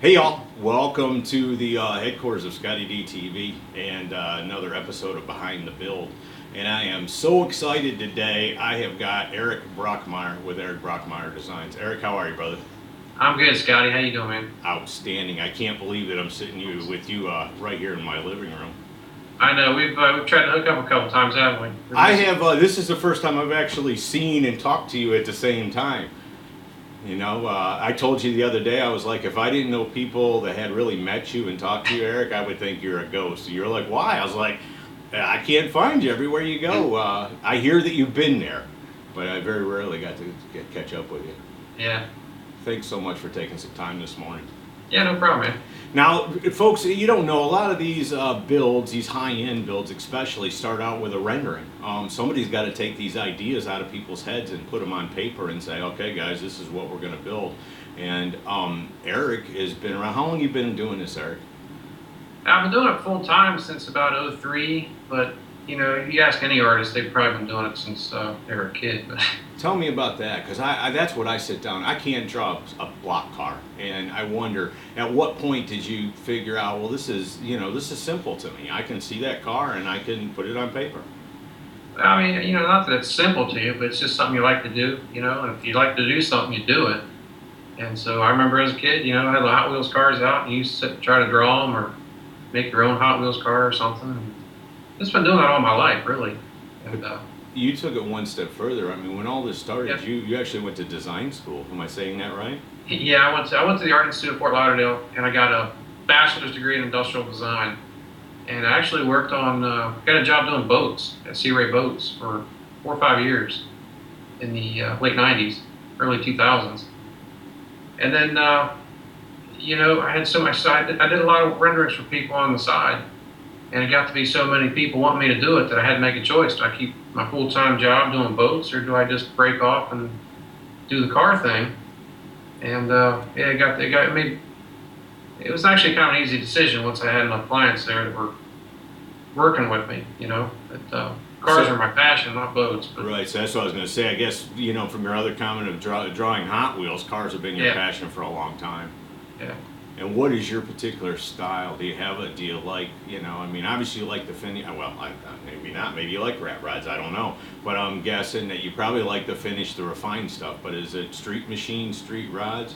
Hey y'all, welcome to the headquarters of ScottieDTV and another episode of Behind the Build. And I am so excited today. I have got Eric Brockmeyer with Eric Brockmeyer Designs. Eric, how are you, brother? I'm good, Scotty. How you doing, man? Outstanding. I can't believe that I'm sitting with you right here in my living room. I know we've tried to hook up a couple times, haven't we? I have. This is the first time I've actually seen and talked to you at the same time. You know, I told you the other day, I was like, if I didn't know people that had really met you and talked to you, Eric, I would think you're a ghost. You're like, why? I was like, I can't find you everywhere you go. I hear that you've been there, but I very rarely got to catch up with you. Yeah. Thanks so much for taking some time this morning. Yeah, no problem, man. Now, folks, you don't know, a lot of these builds, these high-end builds especially, start out with a rendering. Somebody's got to take these ideas out of people's heads and put them on paper and say, okay, guys, this is what we're going to build. And Eric has been around. How long have you been doing this, Eric? I've been doing it full time since about '03, but you know, if you ask any artist, they've probably been doing it since they were a kid. But tell me about that, because that's what I sit down. I can't draw a block car, and I wonder at what point did you figure out, well, this is simple to me. I can see that car and I can put it on paper. I mean, you know, not that it's simple to you, but it's just something you like to do, you know. And if you like to do something, you do it. And so I remember as a kid, you know, I had the Hot Wheels cars out, and you used to try to draw them or make your own Hot Wheels car or something. And just been doing that all my life, really. And you took it one step further. I mean, when all this started, yeah. you actually went to design school. Am I saying that right? Yeah, I went to the Art Institute of Fort Lauderdale, and I got a bachelor's degree in industrial design. And I actually worked on, got a job doing boats at Sea Ray Boats for 4 or 5 years in the late '90s, early 2000s. And then, you know, I had so much side. I did a lot of renderings for people on the side. And it got to be so many people wanting me to do it that I had to make a choice. Do I keep my full-time job doing boats, or do I just break off and do the car thing? And yeah, it was actually kind of an easy decision once I had enough clients there that were working with me, you know. But cars are my passion, not boats. But right, so that's what I was going to say. I guess, you know, from your other comment of drawing Hot Wheels, cars have been your passion for a long time. Yeah. And what is your particular style? Do you like, you know, I mean, obviously you like the finish, well, maybe not, maybe you like rat rods, I don't know. But I'm guessing that you probably like the finish, the refined stuff, but is it street machines, street rods?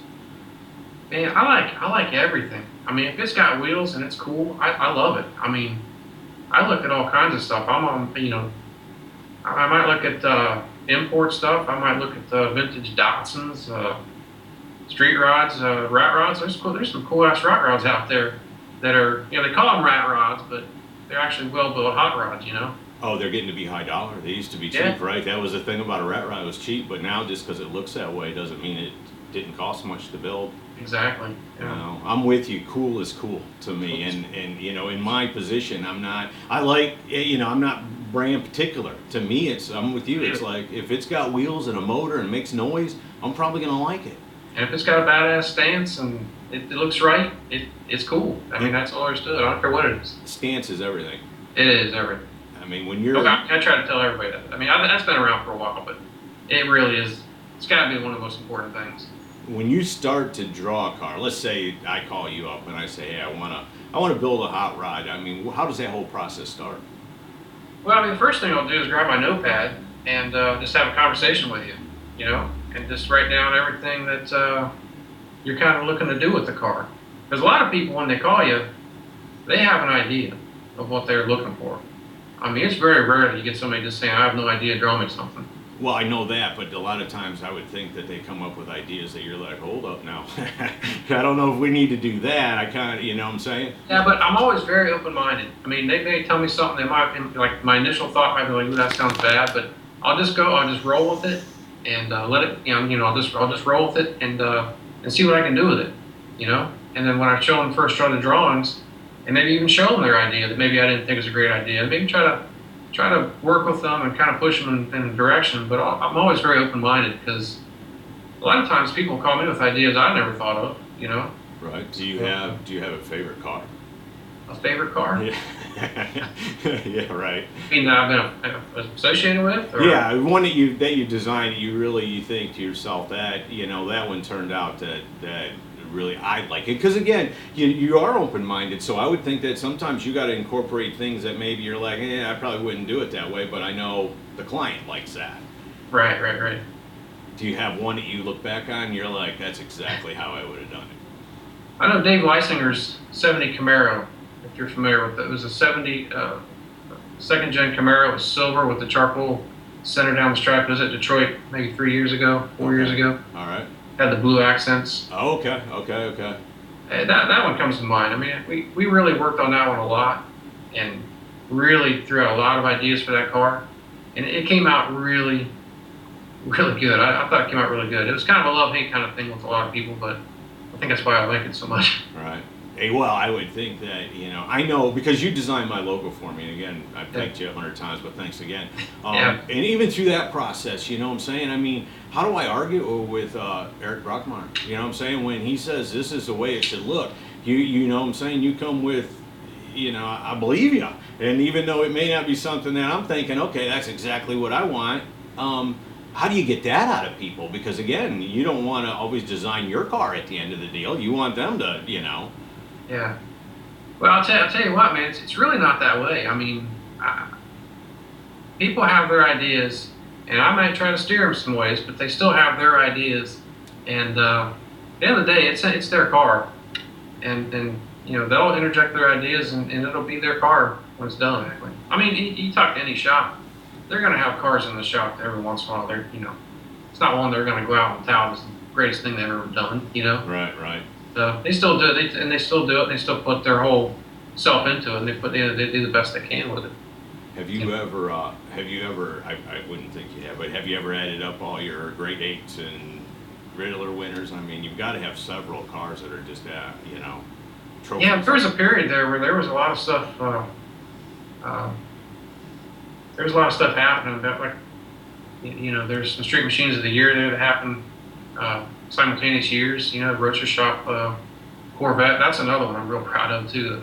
Man, I like everything. I mean, if it's got wheels and it's cool, I love it. I mean, I look at all kinds of stuff. I'm on, you know, I might look at import stuff. I might look at vintage Datsuns, street rods, rat rods. There's some cool ass rat rods out there that are, you know, they call them rat rods, but they're actually well built hot rods, you know. Oh, they're getting to be high dollar. They used to be cheap, Yeah. right? That was the thing about a rat rod, it was cheap, but now just because it looks that way doesn't mean it didn't cost much to build. Exactly. Yeah. You know, I'm with you. Cool is cool to me, and you know, in my position, I'm not brand particular. To me, I'm with you. It's like if it's got wheels and a motor and makes noise, I'm probably gonna like it. And if it's got a badass stance and it looks right, it's cool. I mean, that's all there's to it. I don't care what it is. Stance is everything. It is everything. I mean, when you're... Okay, I try to tell everybody that. I mean, that's been around for a while, but it really is. It's got to be one of the most important things. When you start to draw a car, let's say I call you up and I say, hey, I want to build a hot rod. I mean, how does that whole process start? Well, I mean, the first thing I'll do is grab my notepad and just have a conversation with you, you know, and just write down everything that you're kind of looking to do with the car. Because a lot of people, when they call you, they have an idea of what they're looking for. I mean, it's very rare that you get somebody just saying, I have no idea, draw me something. Well, I know that, but a lot of times I would think that they come up with ideas that you're like, hold up now. I don't know if we need to do that. I kind of, you know what I'm saying? Yeah, but I'm always very open-minded. I mean, they may tell me something, they might, like my initial thought might be like, ooh, that sounds bad, but I'll just roll with it and let it, I'll just roll with it and see what I can do with it, you know? And then when I show them first draw the drawings, and maybe even show them their idea that maybe I didn't think was a great idea, maybe try to work with them and kind of push them in a direction. But I'm always very open-minded because a lot of times people call me with ideas I never thought of, you know? Right. Do you have a favorite car? A favorite car? Yeah. Yeah, right. I mean, I've been associated with? Or? Yeah, one that you designed, you think to yourself that, you know, that one turned out that I like it because again, you are open-minded. So I would think that sometimes you got to incorporate things that maybe you're like, I probably wouldn't do it that way, but I know the client likes that. Right. Do you have one that you look back on and you're like, that's exactly how I would have done it? I know Dave Leisinger's 70 Camaro, if you're familiar with it. It was a 70 second gen Camaro. It was silver with the charcoal center down the stripe. It was at Detroit maybe 3 years ago, 4 years ago. All right. Had the blue accents. Oh, okay. That one comes to mind. I mean, we really worked on that one a lot and really threw out a lot of ideas for that car. And it came out really good. I thought it came out really good. It was kind of a love-hate kind of thing with a lot of people, but I think that's why I like it so much. Right. Hey, well, I would think that, I know because you designed my logo for me, and again, I've thanked you 100 times, but thanks again. And even through that process, you know what I'm saying? I mean, how do I argue with Eric Brockmeyer? You know what I'm saying? When he says this is the way it should look, you know what I'm saying? You come with, I believe you. And even though it may not be something that I'm thinking, okay, that's exactly what I want, how do you get that out of people? Because again, you don't want to always design your car at the end of the deal. You want them to, Yeah. Well, I'll tell you what, man. It's really not that way. I mean, people have their ideas, and I might try to steer them some ways, but they still have their ideas. And at the end of the day, it's their car, and they'll interject their ideas, and it'll be their car when it's done. I mean, you talk to any shop, they're going to have cars in the shop every once in a while. It's not one they're going to go out and tout as the greatest thing they've ever done. Right. So they still do it, and they still do it, and they still put their whole self into it, and they do the best they can with it. Have you ever, I wouldn't think you have, but have you ever added up all your grade 8s and Riddler winners? I mean, you've got to have several cars that are just, trophies. Yeah, there was a period there where there was a lot of stuff, there was a lot of stuff happening. There's some Street Machines of the Year there that happened simultaneous years. Roadster Shop Corvette. That's another one I'm real proud of too.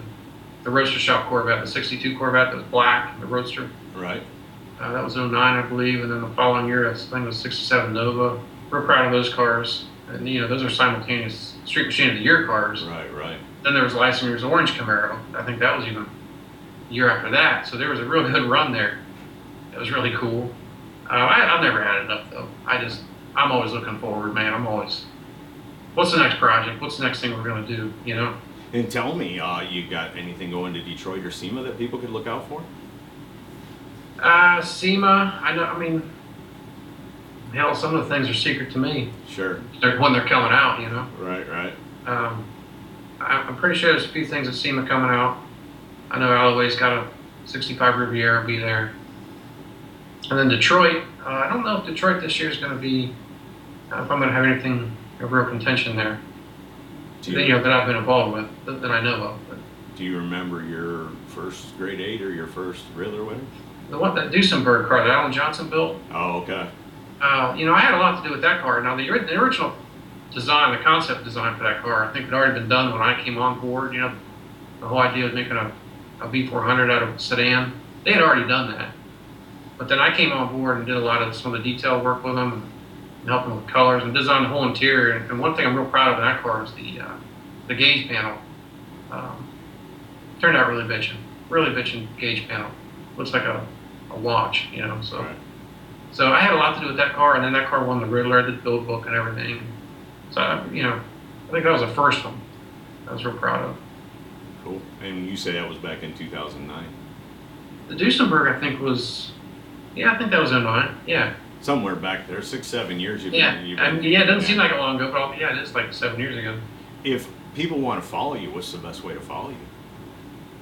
The Roadster Shop Corvette, the '62 Corvette that was black, the Roadster. Right. That was '09, I believe, and then the following year, I think it was '67 Nova. Real proud of those cars. And those are simultaneous Street Machine of the Year cars. Right. Then there was Leisinger's Orange Camaro. I think that was even a year after that. So there was a real good run there. It was really cool. I've never had enough though. I'm always looking forward, man. What's the next project? What's the next thing we're gonna do? And tell me, you got anything going to Detroit or SEMA that people could look out for? SEMA, I know. I mean, hell, some of the things are secret to me. Sure. When they're coming out, Right. I'm pretty sure there's a few things at SEMA coming out. I know Alloway's got a '65 Riviera be there. And then Detroit, I don't know if Detroit this year is going to be, if I'm going to have anything of real contention there. That I've been involved with, that I know of. But do you remember your first grade 8 or your first Riddler winner? The one, that Duesenberg car that Alan Johnson built. Oh, okay. I had a lot to do with that car. Now, the original design, the concept design for that car, I think had already been done when I came on board. The whole idea of making a V400 out of a sedan. They had already done that. But then I came on board and did a lot of some of the detail work with them and helped them with colors and designed the whole interior. And one thing I'm real proud of in that car is the gauge panel. Turned out really bitchin' gauge panel. Looks like a watch, so. Right. So I had a lot to do with that car, and then that car won the Riddler, I did the build book and everything. So, I think that was the first one I was real proud of. Cool. And you say that was back in 2009? The Duesenberg, I think that was '09, yeah. Somewhere back there, 6-7 years. It doesn't seem like it long ago, but it is like 7 years ago. If people want to follow you, what's the best way to follow you?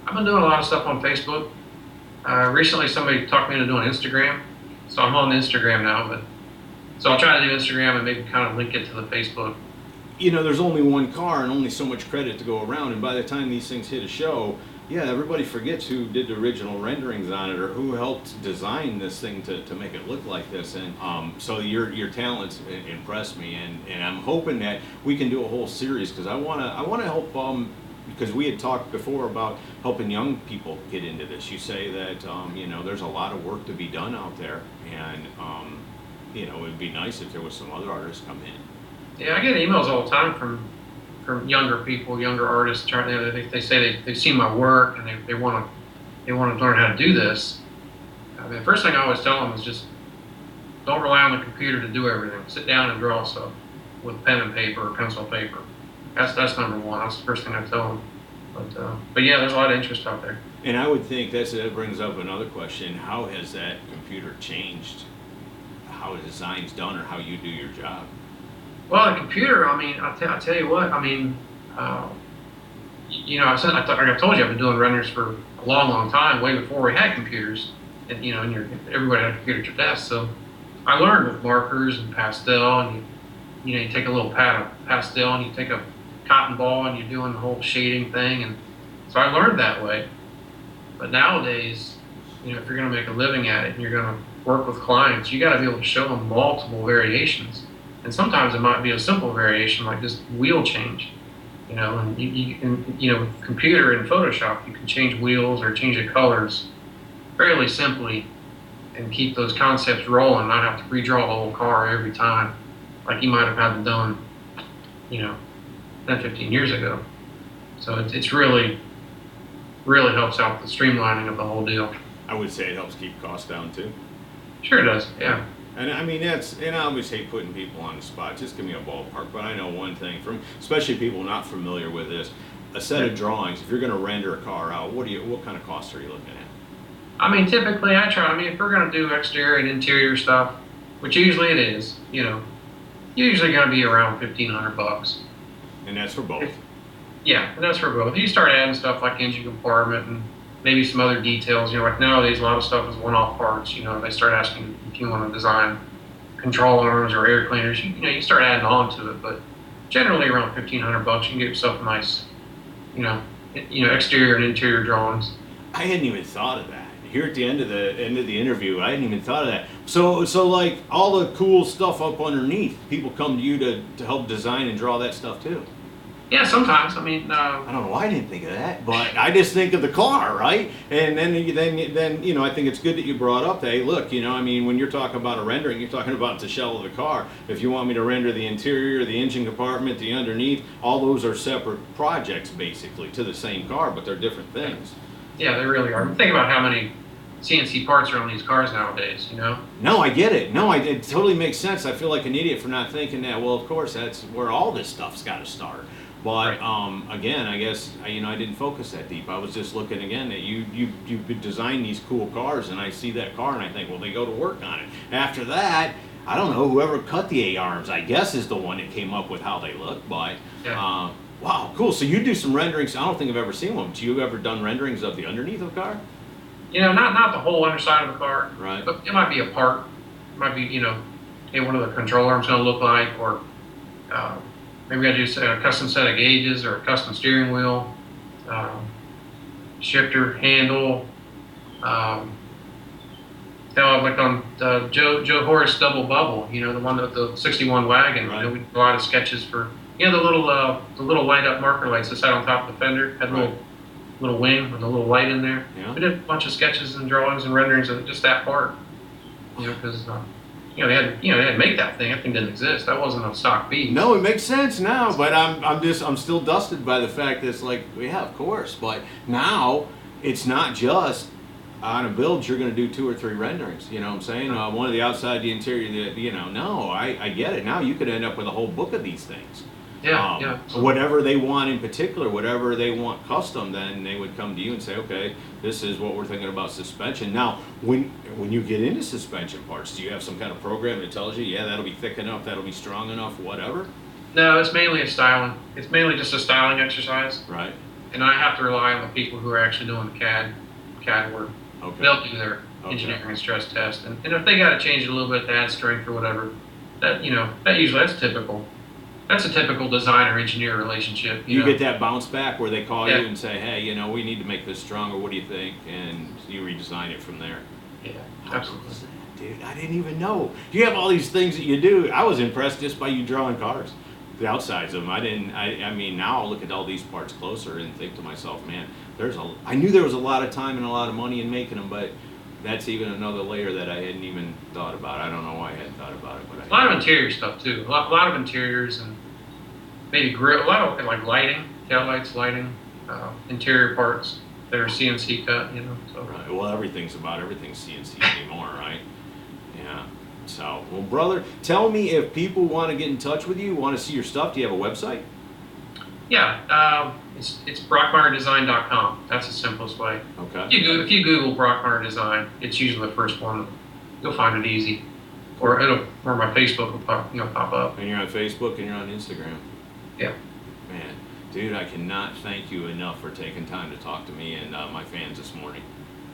I've been doing a lot of stuff on Facebook. Recently, somebody talked me into doing Instagram, so I'm on Instagram now. So I'll try to do Instagram and maybe kind of link it to the Facebook. There's only one car and only so much credit to go around, and by the time these things hit a show, everybody forgets who did the original renderings on it or who helped design this thing to make it look like this. And so your talents impressed me, and I'm hoping that we can do a whole series because I want to help. Because we had talked before about helping young people get into this. You say that there's a lot of work to be done out there, and it would be nice if there was some other artists come in. Yeah, I get emails all the time from from younger people, younger artists. They say they've seen my work and they want to learn how to do this. I mean, the first thing I always tell them is just don't rely on the computer to do everything. Sit down and draw stuff with pen and paper or pencil and paper. That's number one. That's the first thing I tell them. But yeah, there's a lot of interest out there. And I would think that brings up another question. How has that computer changed how a design's done or how you do your job? Well, the computer, I mean, I'll tell you what, I mean, you know, like I told you, I've been doing renders for a long, long time, way before we had computers. And, you know, everybody had a computer at your desk. So I learned with markers and pastel, and you take a little pad of pastel and you take a cotton ball and you're doing the whole shading thing. And so I learned that way. But nowadays, you know, if you're going to make a living at it and you're going to work with clients, you got to be able to show them multiple variations. And sometimes it might be a simple variation like this wheel change, you know, and you know, with computer and Photoshop, you can change wheels or change the colors fairly simply and keep those concepts rolling, not have to redraw the whole car every time like you might have had it done, you know, 10, 15 years ago. So it's really helps out the streamlining of the whole deal. I would say it helps keep costs down too. Sure it does, yeah. And I mean, and I always hate putting people on the spot. Just give me a ballpark. But I know one thing from, especially people not familiar with this, a set of drawings. If you're going to render a car out, what kind of costs are you looking at? I mean, typically if we're going to do exterior and interior stuff, which usually it is, you know, usually going to be around $1,500. And that's for both. Yeah, and that's for both. You start adding stuff like engine compartment and maybe some other details. You know, like nowadays a lot of stuff is one-off parts. You know, they start asking if you want to design control arms or air cleaners. You start adding on to it, but generally around $1,500, you can get yourself nice, you know, exterior and interior drawings. I hadn't even thought of that. Here at the end of the interview, I hadn't even thought of that. So like all the cool stuff up underneath, people come to you to help design and draw that stuff too. Yeah, sometimes. I mean, I don't know why I didn't think of that, but I just think of the car, right? And then you know, I think it's good that you brought up that. Hey, look, you know, I mean, when you're talking about a rendering, you're talking about the shell of the car. If you want me to render the interior, the engine compartment, the underneath, all those are separate projects basically to the same car, but they're different things. Yeah, they really are. Think about how many CNC parts are on these cars nowadays, you know? No, I get it. No, it totally makes sense. I feel like an idiot for not thinking that. Well, of course, that's where all this stuff's got to start. But again, I guess I didn't focus that deep. I was just looking again that you design these cool cars, and I see that car and I think, well, they go to work on it. After that, I don't know, whoever cut the A-arms, I guess, is the one that came up with how they look. But yeah. wow, cool. So you do some renderings. I don't think I've ever seen one. But you ever done renderings of the underneath of the car? You know, not the whole underside of the car, right? But it might be a part. It might be, you know, what the control arm's going to look like, or maybe we got to do a custom set of gauges or a custom steering wheel, shifter, handle. Like on Joe Horace Double Bubble, you know, the one with the 61 wagon. Right. You know, we did a lot of sketches for, you know, the little light up marker lights that sat on top of the fender, had a little wing with a little light in there. Yeah. We did a bunch of sketches and drawings and renderings of just that part. You know, because they had to make that thing. That thing didn't exist. That wasn't a stock piece. No, it makes sense now, but I'm still dusted by the fact that it's like, yeah, of course, but now it's not just on a build you're going to do 2 or 3 renderings. You know what I'm saying? One of the outside, the interior. No, I get it. Now you could end up with a whole book of these things. Yeah. Whatever they want in particular, whatever they want custom, then they would come to you and say, okay, this is what we're thinking about suspension. Now, when you get into suspension parts, do you have some kind of program that tells you, yeah, that'll be thick enough, that'll be strong enough, whatever? No, it's mainly a styling. It's mainly just a styling exercise. Right. And I have to rely on the people who are actually doing the CAD work. Okay. They'll do their engineering and stress test, and if they got to change it a little bit to add strength or whatever, that's typical. That's a typical designer-engineer relationship. You get that bounce back where they call you and say, hey, you know, we need to make this stronger. What do you think? And you redesign it from there. Yeah, How absolutely. cool is that, dude? I didn't even know. You have all these things that you do. I was impressed just by you drawing cars, the outsides of them. I mean, now I'll look at all these parts closer and think to myself, man, I knew there was a lot of time and a lot of money in making them, but that's even another layer that I hadn't even thought about. I don't know why I hadn't thought about it, but A lot of interior stuff too. A lot of interiors, and maybe grill, a lot of like lighting, tail lights, lighting, interior parts that are CNC cut, you know. So. Right. Well, everything's CNC anymore, right? Yeah. So, well, brother, tell me if people want to get in touch with you, want to see your stuff. Do you have a website? Yeah, it's brockmeyerdesign.com. That's the simplest way. Okay. If you Google Brockmeyer Design, it's usually the first one. You'll find it easy, or my Facebook will pop up. And you're on Facebook and you're on Instagram. Yeah. Man, dude, I cannot thank you enough for taking time to talk to me and my fans this morning.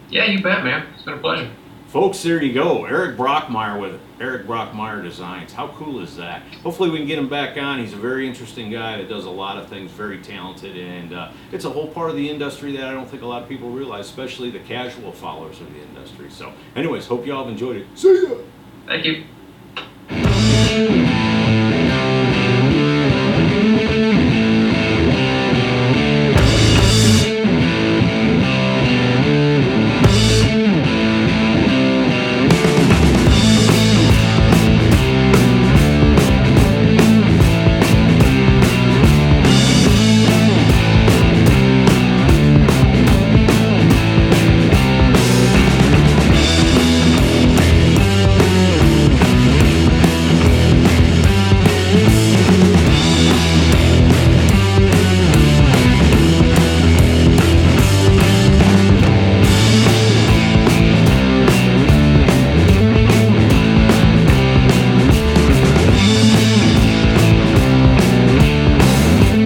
Yeah, you bet, man. It's been a pleasure. Folks, there you go. Eric Brockmeyer with Eric Brockmeyer Designs. How cool is that? Hopefully we can get him back on. He's a very interesting guy that does a lot of things, very talented, and it's a whole part of the industry that I don't think a lot of people realize, especially the casual followers of the industry. So anyways, hope you all have enjoyed it. See ya! Thank you.